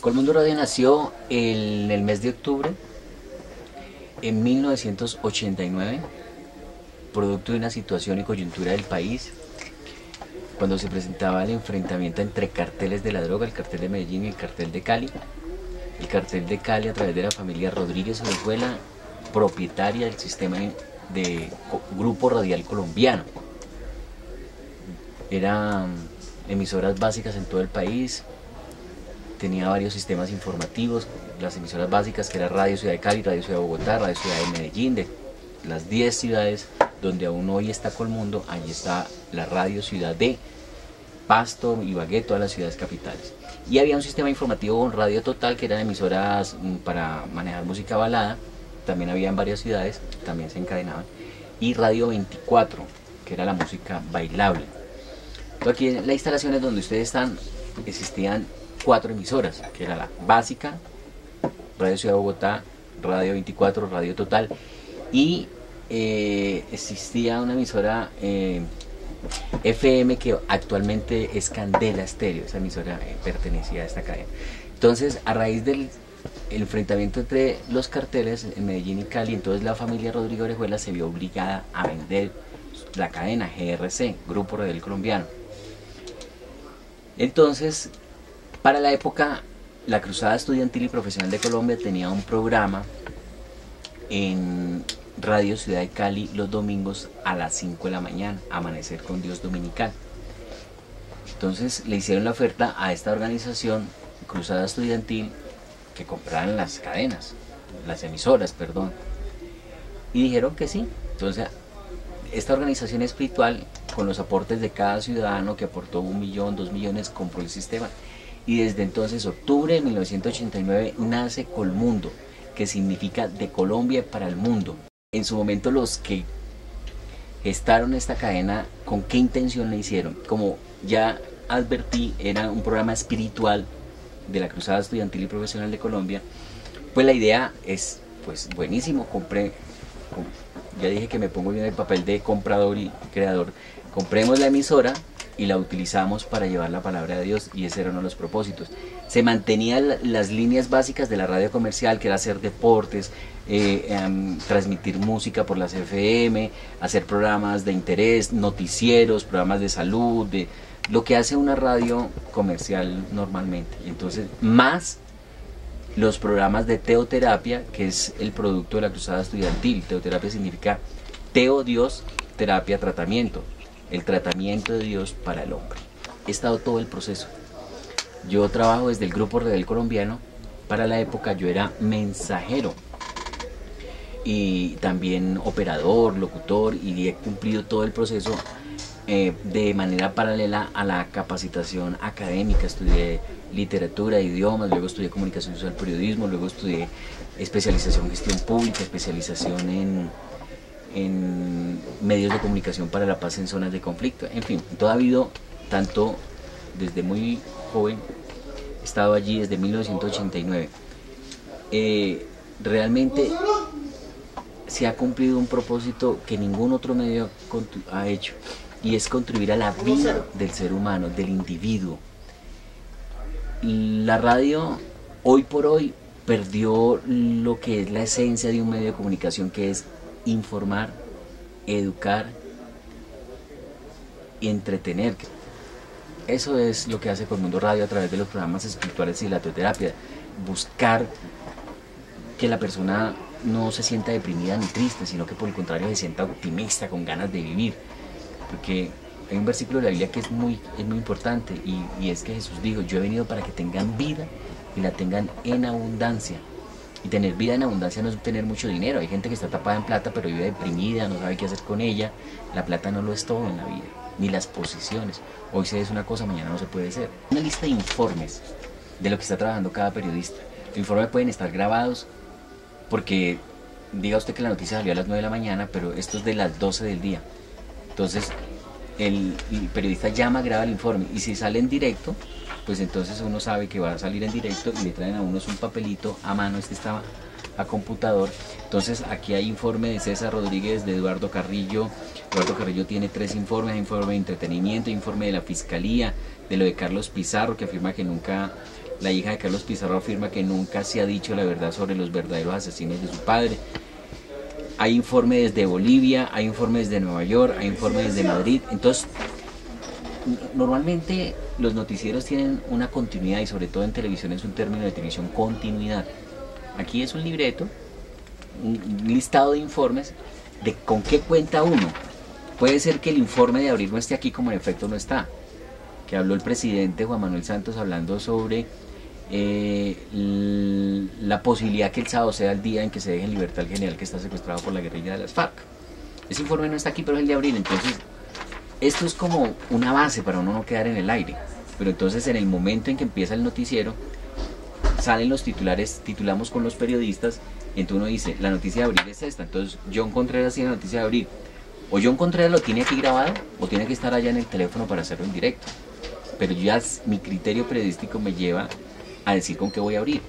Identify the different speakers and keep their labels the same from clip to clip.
Speaker 1: Colmundo Radio nació en el mes de octubre en 1989, producto de una situación y coyuntura del país, cuando se presentaba el enfrentamiento entre carteles de la droga, el cartel de Medellín y el cartel de Cali. El cartel de Cali, a través de la familia Rodríguez Orejuela, propietaria del sistema de Grupo Radial Colombiano. Eran emisoras básicas en todo el país, tenía varios sistemas informativos, las emisoras básicas que era Radio Ciudad de Cali, Radio Ciudad de Bogotá, Radio Ciudad de Medellín, de las 10 ciudades donde aún hoy está Colmundo, allí está la Radio Ciudad de Pasto, Ibagué, todas las ciudades capitales. Y había un sistema informativo con Radio Total, que eran emisoras para manejar música balada, también había en varias ciudades, también se encadenaban, y Radio 24, que era la música bailable. Entonces, aquí en las instalaciones donde ustedes están existían 4 emisoras, que era la básica, Radio Ciudad de Bogotá, Radio 24, Radio Total, y existía una emisora FM que actualmente es Candela Estéreo. Esa emisora pertenecía a esta cadena. Entonces, a raíz del enfrentamiento entre los carteles en Medellín y Cali, entonces la familia Rodríguez Orejuela se vio obligada a vender la cadena GRC, Grupo Radial Colombiano. Entonces, para la época, la Cruzada Estudiantil y Profesional de Colombia tenía un programa en Radio Ciudad de Cali los domingos a las 5 de la mañana, Amanecer con Dios Dominical. Entonces le hicieron la oferta a esta organización, Cruzada Estudiantil, que compraran las cadenas, las emisoras, perdón, y dijeron que sí. Entonces esta organización espiritual, con los aportes de cada ciudadano que aportó 1 millón, 2 millones, compró el sistema, y desde entonces, octubre de 1989, nace Colmundo, que significa de Colombia para el mundo. En su momento, los que gestaron esta cadena, ¿con qué intención la hicieron? Como ya advertí, era un programa espiritual de la Cruzada Estudiantil y Profesional de Colombia. Pues la idea es, pues buenísimo, ya dije que me pongo bien el papel de comprador y creador. Compremos la emisora y la utilizamos para llevar la palabra de Dios, y ese era uno de los propósitos. Se mantenían las líneas básicas de la radio comercial, que era hacer deportes, transmitir música por las FM, hacer programas de interés, noticieros, programas de salud, de lo que hace una radio comercial normalmente. Entonces, más los programas de teoterapia, que es el producto de la Cruzada Estudiantil. Teoterapia significa teo, Dios, terapia, tratamiento. El tratamiento de Dios para el hombre. He estado todo el proceso. Yo trabajo desde el Grupo Radial Colombiano. Para la época yo era mensajero y también operador, locutor, y he cumplido todo el proceso de manera paralela a la capacitación académica. Estudié literatura, idiomas, luego estudié comunicación social, periodismo, luego estudié especialización en gestión pública, especialización en medios de comunicación para la paz en zonas de conflicto. En fin, todo ha habido, tanto desde muy joven, he estado allí desde 1989. Realmente se ha cumplido un propósito que ningún otro medio ha hecho, y es contribuir a la vida del ser humano, del individuo. La radio, hoy por hoy, perdió lo que es la esencia de un medio de comunicación, que es informar, educar y entretener. Eso es lo que hace Colmundo Radio a través de los programas espirituales y la teoterapia. Buscar que la persona no se sienta deprimida ni triste, sino que por el contrario se sienta optimista, con ganas de vivir. Porque hay un versículo de la Biblia que es muy importante, y es que Jesús dijo: yo he venido para que tengan vida y la tengan en abundancia. Y tener vida en abundancia no es tener mucho dinero. Hay gente que está tapada en plata pero vive deprimida, no sabe qué hacer con ella. La plata no lo es todo en la vida, ni las posiciones. Hoy se es una cosa, mañana no se puede ser. Una lista de informes de lo que está trabajando cada periodista. Los informes pueden estar grabados, porque diga usted que la noticia salió a las 9 de la mañana, pero esto es de las 12 del día. Entonces el periodista llama, graba el informe, y si sale en directo, pues entonces uno sabe que va a salir en directo, y le traen a uno un papelito a mano. Este estaba a computador. Entonces aquí hay informe de César Rodríguez, de Eduardo Carrillo. Eduardo Carrillo tiene 3 informes: hay informe de entretenimiento, hay informe de la Fiscalía, de lo de Carlos Pizarro, que afirma que nunca La hija de Carlos Pizarro afirma que nunca se ha dicho la verdad sobre los verdaderos asesinos de su padre. Hay informe desde Bolivia, hay informe desde Nueva York, hay informe desde Madrid. Entonces, normalmente los noticieros tienen una continuidad, y sobre todo en televisión es un término de televisión, continuidad. Aquí es un libreto, un listado de informes de con qué cuenta uno. Puede ser que el informe de abril no esté aquí, como en efecto no está, que habló el presidente Juan Manuel Santos hablando sobre la posibilidad que el sábado sea el día en que se deje en libertad al general que está secuestrado por la guerrilla de las FARC. Ese informe no está aquí, pero es el de abril. Entonces esto es como una base para uno no quedar en el aire. Pero entonces en el momento en que empieza el noticiero salen los titulares, titulamos con los periodistas, y entonces uno dice, la noticia de abril es esta. Entonces John Contreras tiene la noticia de abril, o John Contreras lo tiene aquí grabado o tiene que estar allá en el teléfono para hacerlo en directo. Pero ya mi criterio periodístico me lleva a decir con qué voy a abrir.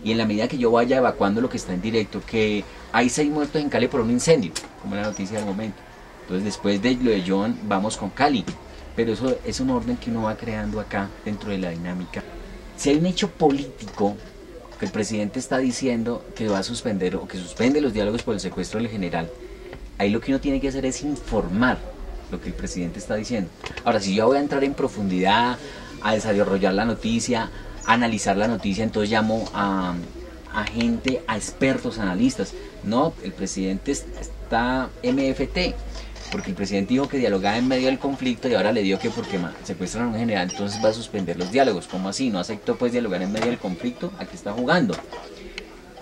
Speaker 1: Y en la medida que yo vaya evacuando lo que está en directo, que hay 6 muertos en Cali por un incendio, como la noticia del momento. Entonces después de lo de John vamos con Cali. Pero eso es un orden que uno va creando acá dentro de la dinámica. Si hay un hecho político que el presidente está diciendo que va a suspender o que suspende los diálogos por el secuestro del general, ahí lo que uno tiene que hacer es informar lo que el presidente está diciendo. Ahora, si yo voy a entrar en profundidad, a desarrollar la noticia, a analizar la noticia, entonces llamo a gente, a expertos, analistas. No, el presidente está MFT, porque el presidente dijo que dialogaba en medio del conflicto y ahora le dio que porque secuestran a un general, entonces va a suspender los diálogos. ¿Cómo así? ¿No aceptó pues dialogar en medio del conflicto? ¿A qué está jugando?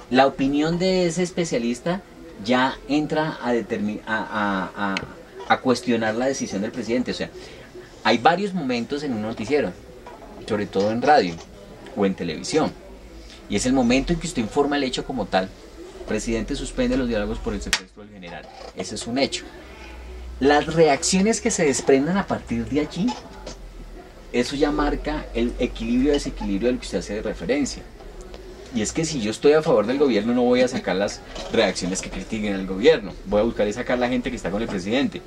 Speaker 1: La opinión de ese especialista ya entra a cuestionar la decisión del presidente. O sea, hay varios momentos en un noticiero, sobre todo en radio o en televisión, y es el momento en que usted informa el hecho como tal. El presidente suspende los diálogos por el secuestro del general. Ese es un hecho. Las reacciones que se desprendan a partir de allí, eso ya marca el equilibrio o desequilibrio del que usted hace referencia. Y es que si yo estoy a favor del gobierno, no voy a sacar las reacciones que critiquen al gobierno. Voy a buscar y sacar la gente que está con el presidente.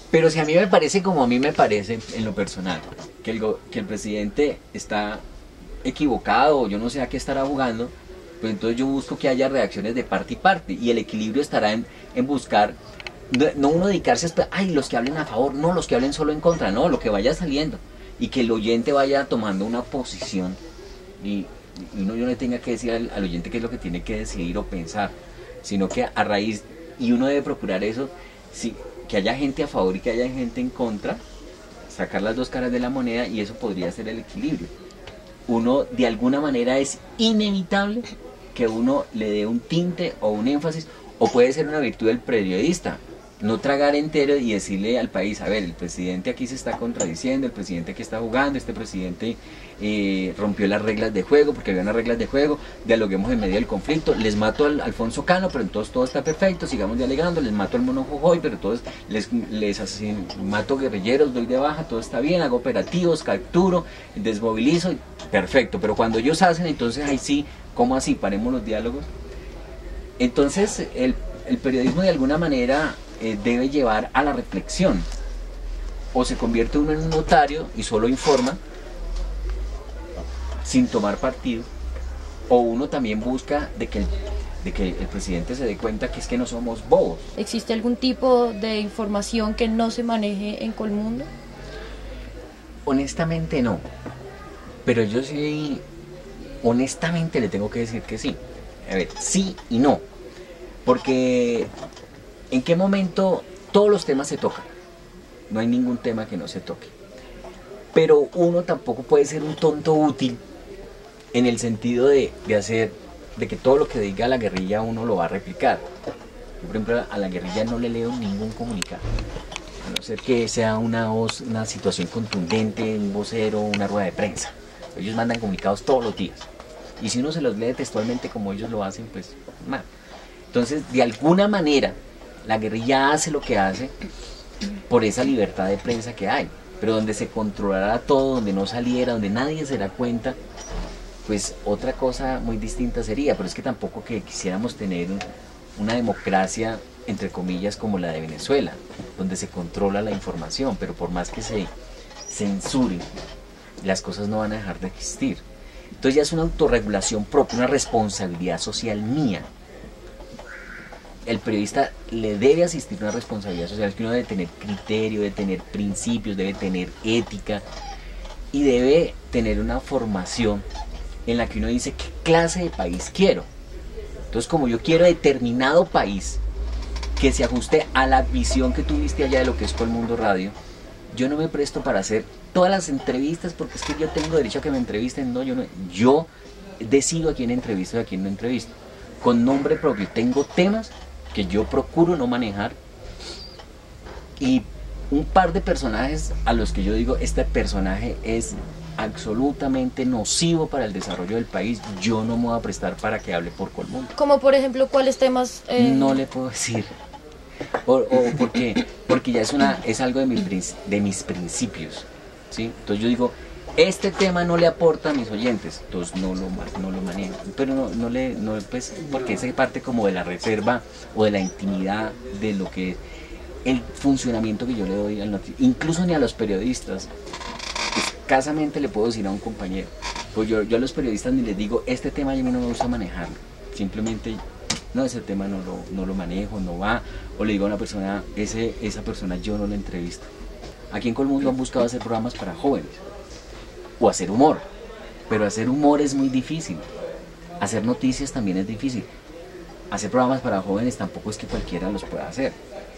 Speaker 1: Pero si a mí me parece como a mí me parece, en lo personal, que el presidente está equivocado, o yo no sé a qué estará jugando, pues entonces yo busco que haya reacciones de parte y parte. Y el equilibrio estará en buscar, no uno dedicarse a, ay, los que hablen a favor, no, los que hablen solo en contra, no, lo que vaya saliendo. Y que el oyente vaya tomando una posición. Y yo no le tenga que decir al oyente qué es lo que tiene que decidir o pensar, sino que a raíz, y uno debe procurar eso, sí, que haya gente a favor y que haya gente en contra, sacar las dos caras de la moneda, y eso podría ser el equilibrio. Uno de alguna manera es inevitable que uno le dé un tinte o un énfasis, o puede ser una virtud del periodista, no tragar entero y decirle al país, a ver, el presidente aquí se está contradiciendo, el presidente aquí está jugando, este presidente rompió las reglas de juego, porque había unas reglas de juego, dialoguemos en medio del conflicto, les mato al Alfonso Cano, pero entonces todo está perfecto, sigamos dialogando, les mato al Mono Jojoy, pero entonces mato guerrilleros, doy de baja, todo está bien, hago operativos, capturo, desmovilizo, perfecto, pero cuando ellos hacen, entonces ahí sí, ¿cómo así? Paremos los diálogos. Entonces el periodismo de alguna manera debe llevar a la reflexión. O se convierte uno en un notario y solo informa sin tomar partido, o uno también busca de que el presidente se dé cuenta que es que no somos bobos.
Speaker 2: ¿Existe algún tipo de información que no se maneje en Colmundo?
Speaker 1: Honestamente no, pero yo sí, honestamente le tengo que decir que sí. A ver, sí y no, porque ¿en qué momento todos los temas se tocan? No hay ningún tema que no se toque. Pero uno tampoco puede ser un tonto útil en el sentido de que todo lo que diga la guerrilla uno lo va a replicar. Yo, por ejemplo, a la guerrilla no le leo ningún comunicado, a no ser que sea una situación contundente, un vocero, una rueda de prensa. Ellos mandan comunicados todos los días. Y si uno se los lee textualmente como ellos lo hacen, pues mal. Entonces, de alguna manera, la guerrilla hace lo que hace por esa libertad de prensa que hay, pero donde se controlara todo, donde no saliera, donde nadie se da cuenta, pues otra cosa muy distinta sería. Pero es que tampoco que quisiéramos tener una democracia, entre comillas, como la de Venezuela, donde se controla la información, pero por más que se censure, las cosas no van a dejar de existir. Entonces ya es una autorregulación propia, una responsabilidad social mía. El periodista le debe asistir a una responsabilidad social, que uno debe tener criterio, debe tener principios, debe tener ética y debe tener una formación en la que uno dice qué clase de país quiero. Entonces, como yo quiero determinado país que se ajuste a la visión que tuviste allá de lo que es Colmundo Radio, yo no me presto para hacer todas las entrevistas porque es que yo tengo derecho a que me entrevisten. No, yo decido a quién entrevisto y a quién no entrevisto. Con nombre propio, tengo temas que yo procuro no manejar y un par de personajes a los que yo digo, este personaje es absolutamente nocivo para el desarrollo del país, yo no me voy a prestar para que hable por Colmundo.
Speaker 2: Como por ejemplo, ¿cuáles temas?
Speaker 1: No le puedo decir. O porque ya es algo de mis principios, ¿sí? Entonces yo digo, este tema no le aporta a mis oyentes, entonces no lo manejo. Pero no, pues, porque esa parte como de la reserva o de la intimidad de lo que es el funcionamiento que yo le doy al noticiero, incluso ni a los periodistas. Escasamente le puedo decir a un compañero, pues yo a los periodistas ni les digo, este tema a mí no me gusta manejarlo, simplemente no, ese tema no lo manejo, no va, o le digo a una persona, esa persona yo no la entrevisto. Aquí en Colmundo han buscado hacer programas para jóvenes, o hacer humor, pero hacer humor es muy difícil, hacer noticias también es difícil, hacer programas para jóvenes tampoco es que cualquiera los pueda hacer.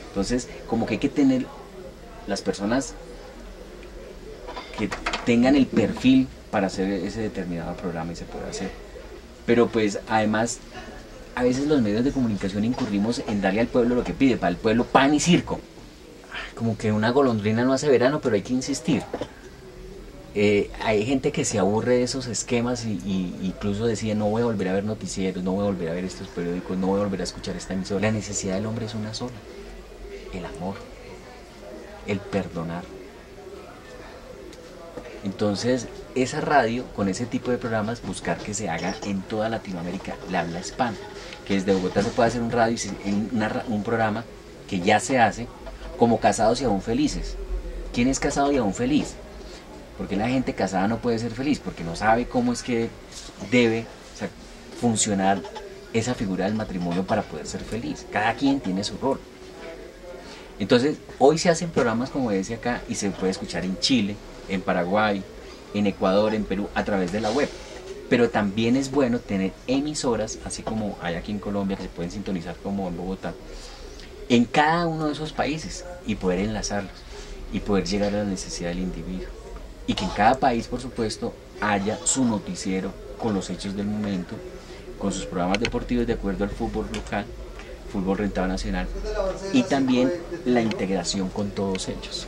Speaker 1: Entonces, como que hay que tener las personas que tengan el perfil para hacer ese determinado programa y se puede hacer. Pero pues además, a veces los medios de comunicación incurrimos en darle al pueblo lo que pide, para el pueblo pan y circo. Como que una golondrina no hace verano, pero hay que insistir. Hay gente que se aburre de esos esquemas y incluso decía, no voy a volver a ver noticieros, no voy a volver a ver estos periódicos, no voy a volver a escuchar esta emisora. La necesidad del hombre es una sola: el amor, el perdonar. Entonces, esa radio, con ese tipo de programas, buscar que se haga en toda Latinoamérica, la habla hispana. Que desde Bogotá se puede hacer un programa que ya se hace, como Casados y Aún Felices. ¿Quién es casado y aún feliz? Porque la gente casada no puede ser feliz, porque no sabe cómo es que debe, o sea, funcionar esa figura del matrimonio para poder ser feliz. Cada quien tiene su rol. Entonces, hoy se hacen programas como ese acá y se puede escuchar en Chile, en Paraguay, en Ecuador, en Perú, a través de la web. Pero también es bueno tener emisoras, así como hay aquí en Colombia, que se pueden sintonizar como en Bogotá, en cada uno de esos países y poder enlazarlos y poder llegar a la necesidad del individuo. Y que en cada país, por supuesto, haya su noticiero con los hechos del momento, con sus programas deportivos de acuerdo al fútbol local, fútbol rentado nacional, y también la integración con todos ellos.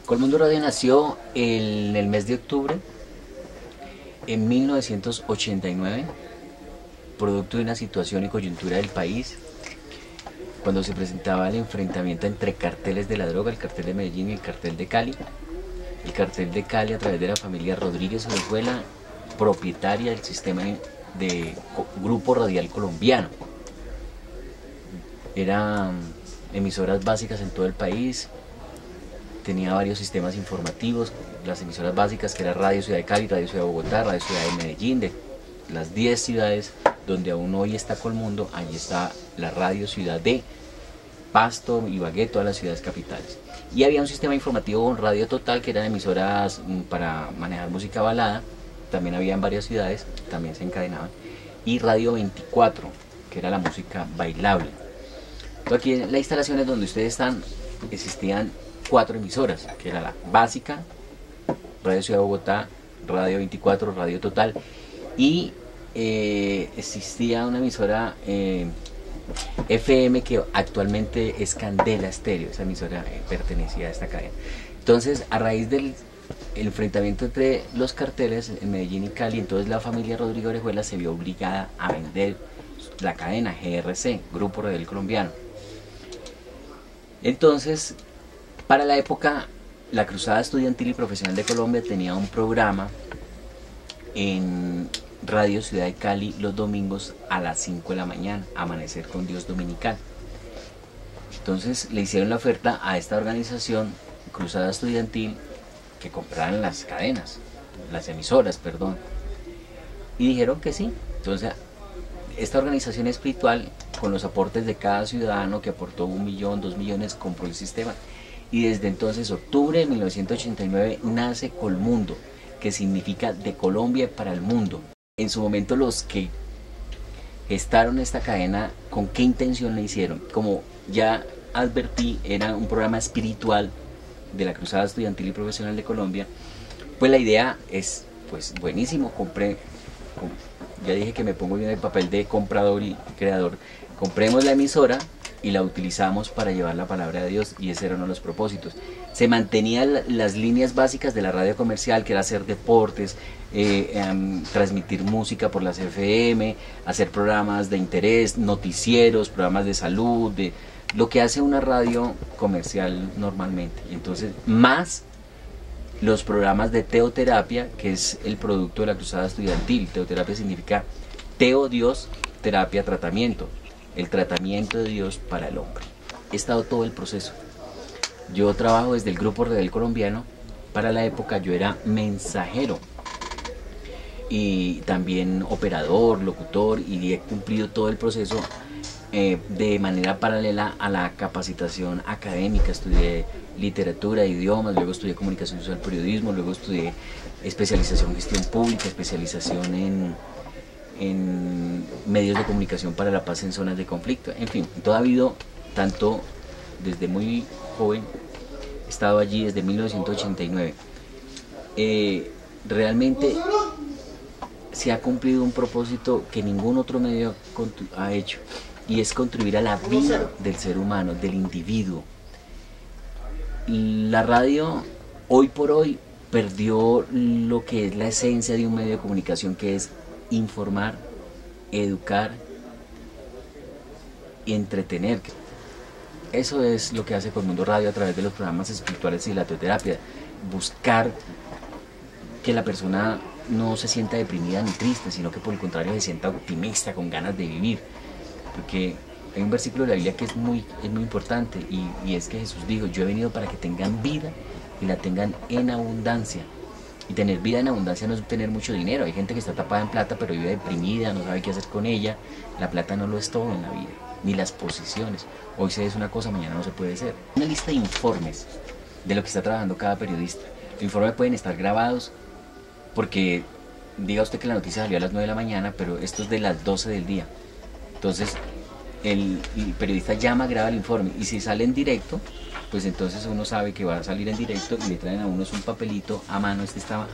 Speaker 1: Colmundo Radio nació en el mes de octubre, en 1989, producto de una situación y coyuntura del país, cuando se presentaba el enfrentamiento entre carteles de la droga, el cartel de Medellín y el cartel de Cali. El cartel de Cali, a través de la familia Rodríguez Orejuela, propietaria del sistema de Grupo Radial Colombiano. Eran emisoras básicas en todo el país, tenía varios sistemas informativos, las emisoras básicas que era Radio Ciudad de Cali, Radio Ciudad de Bogotá, Radio Ciudad de Medellín, de las 10 ciudades donde aún hoy está Colmundo, allí está la Radio Ciudad de Pasto, Ibagué, todas las ciudades capitales. Y había un sistema informativo con Radio Total, que eran emisoras para manejar música balada, también había en varias ciudades, también se encadenaban, y Radio 24, que era la música bailable. Entonces, aquí en las instalaciones donde ustedes están, existían 4 emisoras, que era la básica, Radio Ciudad de Bogotá, Radio 24, Radio Total, y existía una emisora FM que actualmente es Candela Estéreo. Esa emisora pertenecía a esta cadena. Entonces, a raíz del enfrentamiento entre los carteles en Medellín y Cali, entonces la familia Rodrigo Orejuela se vio obligada a vender la cadena GRC, Grupo Radial Colombiano. Entonces, para la época, la Cruzada Estudiantil y Profesional de Colombia tenía un programa en Radio Ciudad de Cali los domingos a las 5 de la mañana, Amanecer con Dios Dominical. Entonces le hicieron la oferta a esta organización, Cruzada Estudiantil, que compraran las cadenas, las emisoras, perdón, y dijeron que sí. Entonces esta organización espiritual, con los aportes de cada ciudadano que aportó 1 millón, 2 millones, compró el sistema, y desde entonces, octubre de 1989, nace Colmundo, que significa de Colombia para el mundo. En su momento, los que gestaron esta cadena, ¿con qué intención la hicieron? Como ya advertí, era un programa espiritual de la Cruzada Estudiantil y Profesional de Colombia. Pues la idea es, pues buenísimo, ya dije que me pongo bien el papel de comprador y creador. Compremos la emisora y la utilizamos para llevar la palabra de Dios, y ese era uno de los propósitos. Se mantenían las líneas básicas de la radio comercial, que era hacer deportes, transmitir música por las FM, hacer programas de interés, noticieros, programas de salud, de lo que hace una radio comercial normalmente. Entonces, más los programas de teoterapia, que es el producto de la Cruzada Estudiantil. Teoterapia significa teo, Dios, terapia, tratamiento. El tratamiento de Dios para el hombre. He estado todo el proceso. Yo trabajo desde el Grupo Radial Colombiano. Para la época yo era mensajero y también operador, locutor, y he cumplido todo el proceso de manera paralela a la capacitación académica. Estudié literatura, idiomas, luego estudié comunicación social, periodismo, luego estudié especialización en gestión pública, especialización en medios de comunicación para la paz en zonas de conflicto. En fin, todo ha habido, tanto desde muy joven, he estado allí desde 1989. Realmente se ha cumplido un propósito que ningún otro medio ha hecho, y es contribuir a la vida del ser humano, del individuo. La radio hoy por hoy perdió lo que es la esencia de un medio de comunicación, que es informar, educar y entretener. Eso es lo que hace Colmundo Radio a través de los programas espirituales y la teoterapia. Buscar que la persona no se sienta deprimida ni triste, sino que por el contrario se sienta optimista, con ganas de vivir. Porque hay un versículo de la Biblia que es muy importante, y es que Jesús dijo: yo he venido para que tengan vida y la tengan en abundancia. Y tener vida en abundancia no es tener mucho dinero. Hay gente que está tapada en plata pero vive deprimida, no sabe qué hacer con ella. La plata no lo es todo en la vida, ni las posiciones. Hoy se es una cosa, mañana no se puede ser. Una lista de informes de lo que está trabajando cada periodista. Los informes pueden estar grabados, porque diga usted que la noticia salió a las 9 de la mañana, pero esto es de las 12 del día. Entonces el periodista llama, graba el informe, y si sale en directo, pues entonces uno sabe que va a salir en directo, y le traen a uno un papelito a mano. Este estaba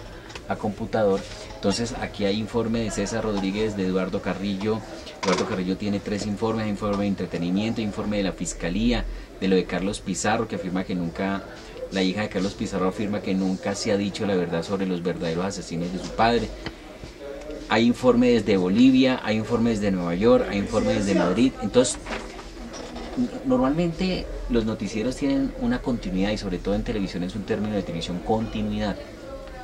Speaker 1: a computador. Entonces aquí hay informe de César Rodríguez, de Eduardo Carrillo. Eduardo Carrillo tiene 3 informes: informe de entretenimiento, informe de la Fiscalía, de lo de Carlos Pizarro, que afirma que nunca La hija de Carlos Pizarro afirma que nunca se ha dicho la verdad sobre los verdaderos asesinos de su padre. Hay informes desde Bolivia, hay informes desde Nueva York, hay informes desde Madrid. Entonces, normalmente los noticieros tienen una continuidad, y sobre todo en televisión es un término de televisión, continuidad.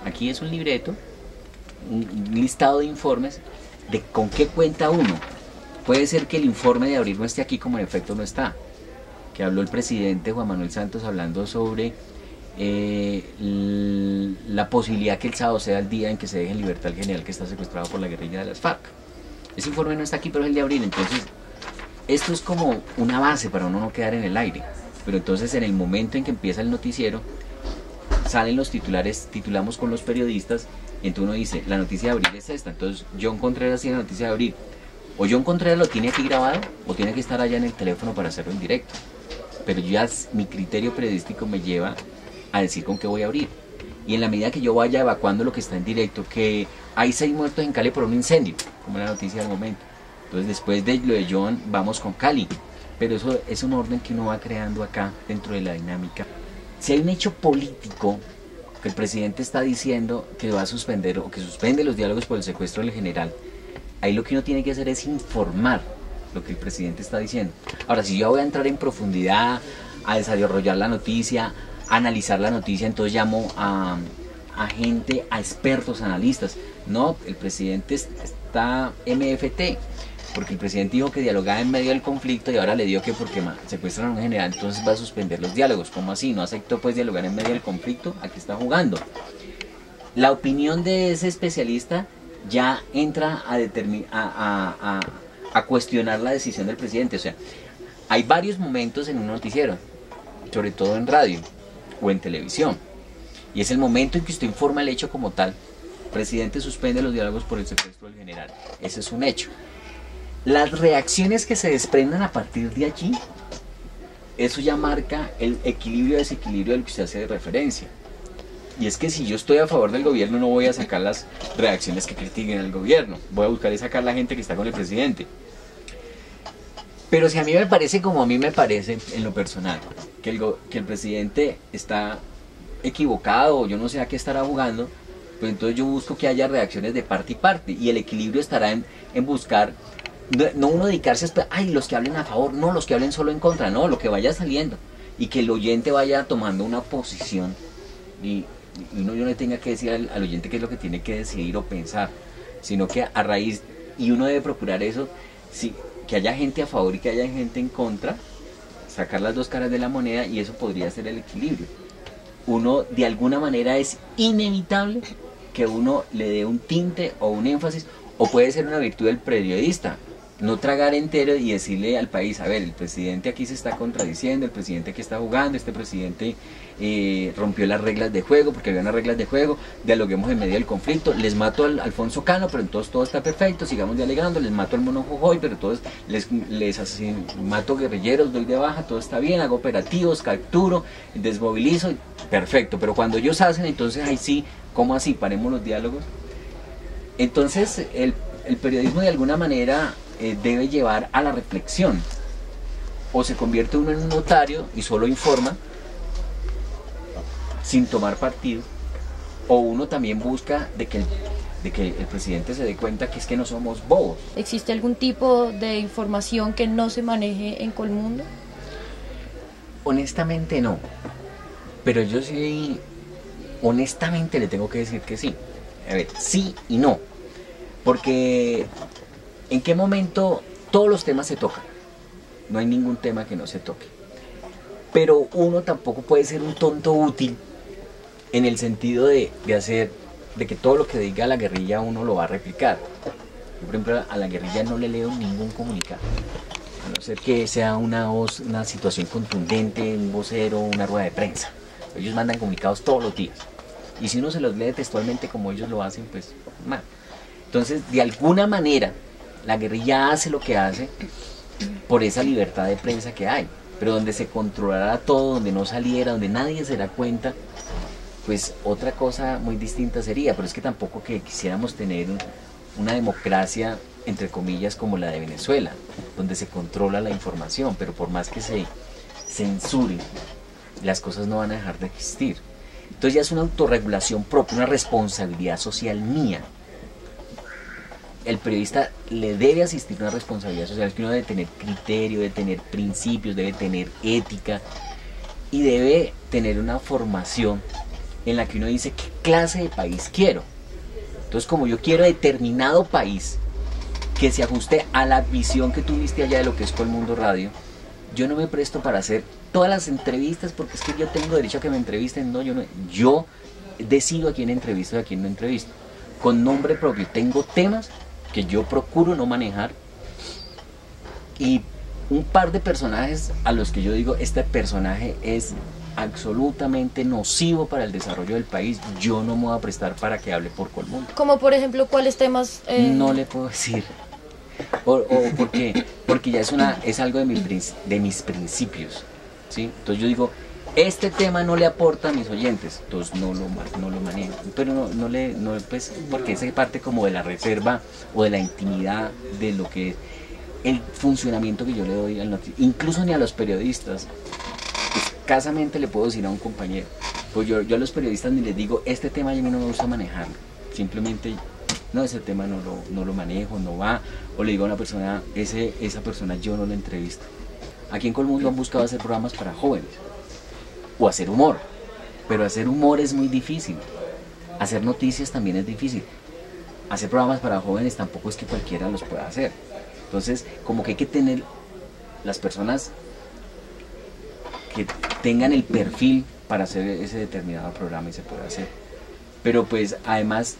Speaker 1: Aquí es un libreto, un listado de informes de con qué cuenta uno. Puede ser que el informe de abril no esté aquí, como en efecto no está, que habló el presidente Juan Manuel Santos hablando sobre la posibilidad que el sábado sea el día en que se deje en libertad al general que está secuestrado por la guerrilla de las FARC. Ese informe no está aquí, pero es el de abril. Entonces esto es como una base para uno no quedar en el aire. Pero entonces en el momento en que empieza el noticiero salen los titulares, titulamos con los periodistas, y entonces uno dice, la noticia de abril es esta. Entonces John Contreras tiene la noticia de abril, o John Contreras lo tiene aquí grabado o tiene que estar allá en el teléfono para hacerlo en directo. Pero ya mi criterio periodístico me lleva a decir con qué voy a abrir. Y en la medida que yo vaya evacuando lo que está en directo, que hay 6 muertos en Cali por un incendio, como la noticia del momento. Entonces después de lo de John vamos con Cali. Pero eso es un orden que uno va creando acá dentro de la dinámica. Si hay un hecho político que el presidente está diciendo que va a suspender o que suspende los diálogos por el secuestro del general, ahí lo que uno tiene que hacer es informar lo que el presidente está diciendo. Ahora, si yo voy a entrar en profundidad, a desarrollar la noticia, a analizar la noticia, entonces llamo a gente, a expertos, analistas. No, el presidente está MFT, porque el presidente dijo que dialogaba en medio del conflicto y ahora le dio que porque secuestran a un general, entonces va a suspender los diálogos. ¿Cómo así? ¿No aceptó pues dialogar en medio del conflicto? ¿A qué está jugando? La opinión de ese especialista ya entra a cuestionar la decisión del presidente. O sea, hay varios momentos en un noticiero, sobre todo en radio o en televisión, y es el momento en que usted informa el hecho como tal. El presidente suspende los diálogos por el secuestro del general. Ese es un hecho. Las reacciones que se desprendan a partir de allí, eso ya marca el equilibrio o desequilibrio del que usted hace referencia. Y es que si yo estoy a favor del gobierno, no voy a sacar las reacciones que critiquen al gobierno. Voy a buscar y sacar la gente que está con el presidente. Pero si a mí me parece como a mí me parece, en lo personal, que el presidente está equivocado, o yo no sé a qué estará jugando, pues entonces yo busco que haya reacciones de parte y parte. Y el equilibrio estará en buscar, no uno dedicarse a, ay, los que hablen a favor, no, los que hablen solo en contra, no, lo que vaya saliendo. Y que el oyente vaya tomando una posición y yo no le tenga que decir al oyente qué es lo que tiene que decidir o pensar, sino que a raíz, y uno debe procurar eso, sí, que haya gente a favor y que haya gente en contra, sacar las dos caras de la moneda, y eso podría ser el equilibrio. Uno, de alguna manera, es inevitable que uno le dé un tinte o un énfasis, o puede ser una virtud del periodista, no tragar entero y decirle al país, a ver, el presidente aquí se está contradiciendo, el presidente aquí está jugando, este presidente rompió las reglas de juego, porque había unas reglas de juego, dialoguemos en medio del conflicto, les mato al Alfonso Cano, pero entonces todo está perfecto, sigamos dialogando, les mato al Mono Jojoy, pero todos les mato guerrilleros, doy de baja, todo está bien, hago operativos, capturo, desmovilizo, perfecto, pero cuando ellos hacen, entonces ahí sí, ¿cómo así? Paremos los diálogos. Entonces el periodismo de alguna manera debe llevar a la reflexión, o se convierte uno en un notario y solo informa sin tomar partido, o uno también busca de que el presidente se dé cuenta que es que no somos bobos.
Speaker 2: ¿Existe algún tipo de información que no se maneje en Colmundo?
Speaker 1: Honestamente no, pero yo sí, honestamente le tengo que decir que sí. A ver, sí y no, porque ¿en qué momento todos los temas se tocan? No hay ningún tema que no se toque. Pero uno tampoco puede ser un tonto útil en el sentido de que todo lo que diga la guerrilla uno lo va a replicar. Yo, por ejemplo, a la guerrilla no le leo ningún comunicado, a no ser que sea una situación contundente, un vocero, una rueda de prensa. Ellos mandan comunicados todos los días. Y si uno se los lee textualmente como ellos lo hacen, pues mal. Entonces, de alguna manera, la guerrilla hace lo que hace por esa libertad de prensa que hay. Pero donde se controlara todo, donde no saliera, donde nadie se da cuenta, pues otra cosa muy distinta sería. Pero es que tampoco que quisiéramos tener una democracia, entre comillas, como la de Venezuela, donde se controla la información, pero por más que se censure las cosas no van a dejar de existir. Entonces ya es una autorregulación propia, una responsabilidad social mía. El periodista le debe asistir a una responsabilidad social, que uno debe tener criterio, debe tener principios, debe tener ética y debe tener una formación en la que uno dice qué clase de país quiero. Entonces, como yo quiero determinado país que se ajuste a la visión que tuviste allá de lo que es Colmundo Radio, yo no me presto para hacer todas las entrevistas porque es que yo tengo derecho a que me entrevisten. No, yo decido a quién entrevisto y a quién no entrevisto. Con nombre propio, tengo temas que yo procuro no manejar y un par de personajes a los que yo digo, este personaje es absolutamente nocivo para el desarrollo del país, yo no me voy a prestar para que hable por Colmundo.
Speaker 2: Como por ejemplo, ¿cuáles temas?
Speaker 1: No le puedo decir. Porque ya es algo de mis principios, ¿sí? Entonces yo digo, este tema no le aporta a mis oyentes, entonces no lo manejo. Pero pues, porque esa parte como de la reserva o de la intimidad de lo que es el funcionamiento que yo le doy al noticiero, incluso ni a los periodistas. Escasamente le puedo decir a un compañero, pues yo a los periodistas ni les digo, este tema a mí no me gusta manejarlo, simplemente, no, ese tema no lo manejo, no va, o le digo a una persona, esa persona yo no la entrevisto. Aquí en Colmundo han buscado hacer programas para jóvenes, o hacer humor, pero hacer humor es muy difícil, hacer noticias también es difícil, hacer programas para jóvenes tampoco es que cualquiera los pueda hacer. Entonces, como que hay que tener las personas que tengan el perfil para hacer ese determinado programa y se puede hacer. Pero pues además,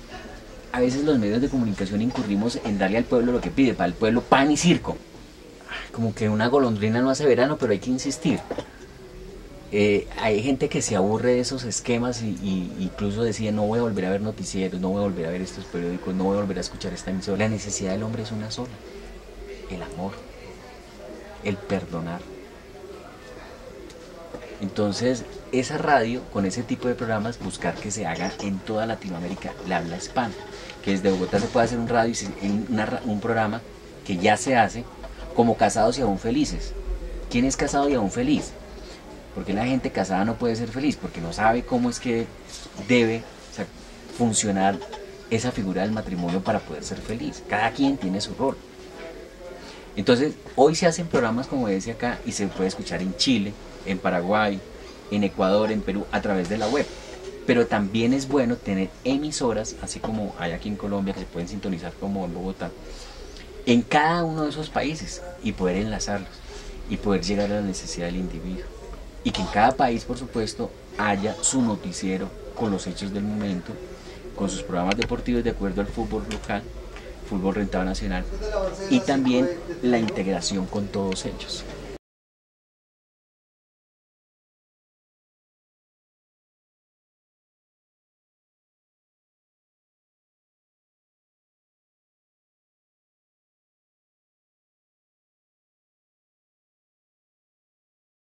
Speaker 1: a veces los medios de comunicación incurrimos en darle al pueblo lo que pide, para el pueblo pan y circo. Como que una golondrina no hace verano, pero hay que insistir. Hay gente que se aburre de esos esquemas y incluso decide, no voy a volver a ver noticieros, no voy a volver a ver estos periódicos, no voy a volver a escuchar esta emisora. La necesidad del hombre es una sola: el amor, el perdonar. Entonces, esa radio, con ese tipo de programas, buscar que se haga en toda Latinoamérica, la habla hispana. Que desde Bogotá se puede hacer un radio, un programa que ya se hace, como Casados y Aún Felices. ¿Quién es casado y aún feliz? Porque la gente casada no puede ser feliz, porque no sabe cómo es que debe, funcionar esa figura del matrimonio para poder ser feliz. Cada quien tiene su rol. Entonces, hoy se hacen programas, como decía acá, y se puede escuchar en Chile, en Paraguay, en Ecuador, en Perú, a través de la web. Pero también es bueno tener emisoras, así como hay aquí en Colombia, que se pueden sintonizar como en Bogotá, en cada uno de esos países, y poder enlazarlos, y poder llegar a la necesidad del individuo. Y que en cada país, por supuesto, haya su noticiero con los hechos del momento, con sus programas deportivos de acuerdo al fútbol local, fútbol rentado nacional, y también la integración con todos ellos.